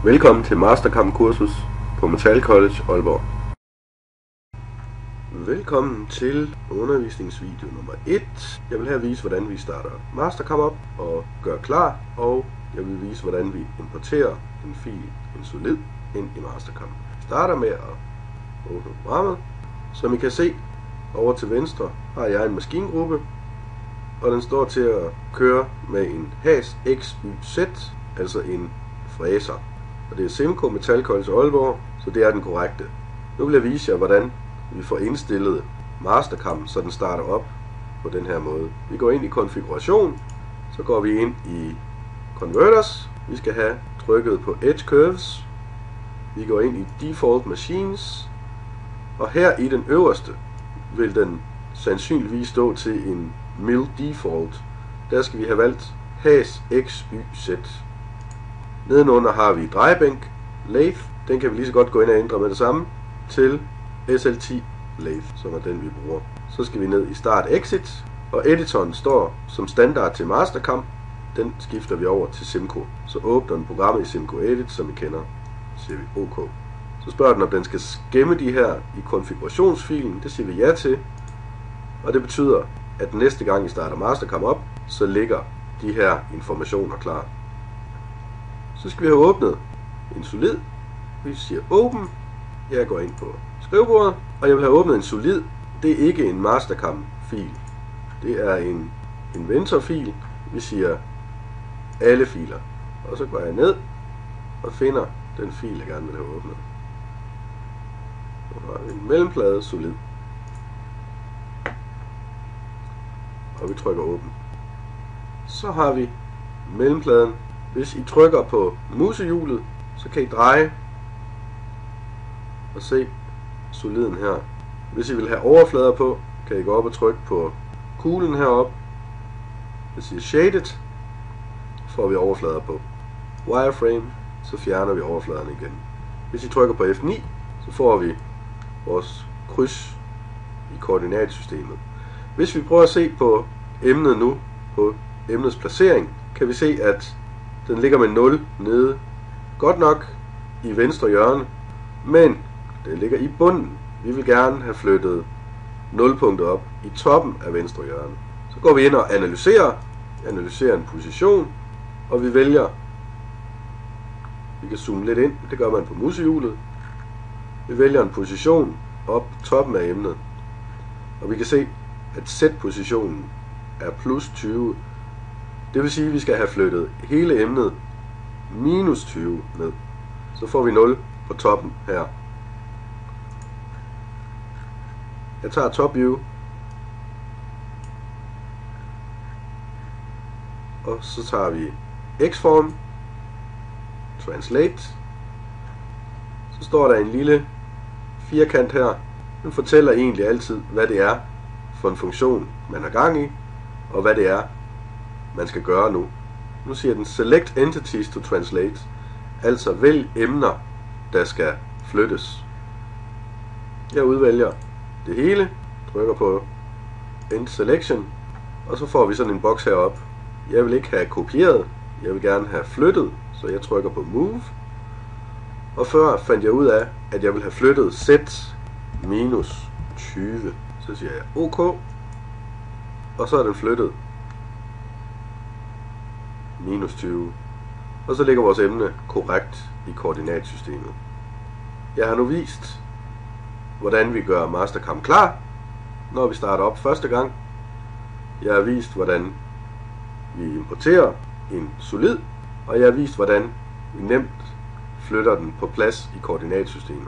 Velkommen til Mastercam kursus på Metal College Aalborg. Velkommen til undervisningsvideo nummer 1. Jeg vil her vise, hvordan vi starter Mastercam op og gør klar, og jeg vil vise, hvordan vi importerer en fil, en solid, ind i Mastercam. Vi starter med at åbne programmet. Som I kan se, over til venstre har jeg en maskingruppe, og den står til at køre med en Haas XYZ, altså en fræser. Og det er Simco Metal College Aalborg, så det er den korrekte. Nu vil jeg vise jer, hvordan vi får indstillet Mastercam, så den starter op på den her måde. Vi går ind i konfiguration, så går vi ind i Converters. Vi skal have trykket på Edge Curves. Vi går ind i Default Machines, og her i den øverste vil den sandsynligvis stå til en Mill Default. Der skal vi have valgt Haas XYZ. Nedenunder har vi drejebænk, lathe, den kan vi lige så godt gå ind og ændre med det samme, til SL10 lathe, som er den vi bruger. Så skal vi ned i Start Exit, og editoren står som standard til Mastercam, den skifter vi over til Simco. Så åbner den programmet i Simco Edit, som vi kender, så siger vi OK. Så spørger den, om den skal gemme de her i konfigurationsfilen, det siger vi ja til, og det betyder, at næste gang I starter Mastercam op, så ligger de her informationer klar. Så skal vi have åbnet en solid. Vi siger Open. Jeg går ind på skrivebordet, og jeg vil have åbnet en solid. Det er ikke en Mastercam-fil. Det er en Inventor-fil. Vi siger alle filer. Og så går jeg ned og finder den fil, jeg gerne vil have åbnet. Så har vi en mellemplade solid. Og vi trykker Åben. Så har vi mellempladen. Hvis I trykker på musehjulet, så kan I dreje og se soliden her. Hvis I vil have overflader på, kan I gå op og trykke på kuglen heroppe. Hvis I er shaded, får vi overflader på. Wireframe, så fjerner vi overfladerne igen. Hvis I trykker på F9, så får vi vores kryds i koordinatsystemet. Hvis vi prøver at se på emnet nu, på emnets placering, kan vi se, at den ligger med 0 nede. Godt nok i venstre hjørne, men det ligger i bunden. Vi vil gerne have flyttet 0-punktet op i toppen af venstre hjørne. Så går vi ind og analyserer en position, og vi vælger, vi kan zoome lidt ind, det gør man på musehjulet. Vi vælger en position op toppen af emnet, og vi kan se, at Z-positionen er plus 20. Det vil sige, at vi skal have flyttet hele emnet minus 20 ned. Så får vi 0 på toppen her. Jeg tager top view, og så tager vi X-form, translate. Så står der en lille firkant her. Den fortæller egentlig altid, hvad det er for en funktion, man har gang i, og hvad det er, man skal gøre nu. Nu siger den Select Entities to Translate, altså vælg emner, der skal flyttes. Jeg udvælger det hele, trykker på End Selection, og så får vi sådan en boks heroppe. Jeg vil ikke have kopieret, jeg vil gerne have flyttet, så jeg trykker på Move. Og før fandt jeg ud af, at jeg vil have flyttet Z minus 20. Så siger jeg OK, og så er den flyttet minus 20. Og så ligger vores emne korrekt i koordinatsystemet. Jeg har nu vist, hvordan vi gør Mastercam klar, når vi starter op første gang. Jeg har vist, hvordan vi importerer en solid, og jeg har vist, hvordan vi nemt flytter den på plads i koordinatsystemet.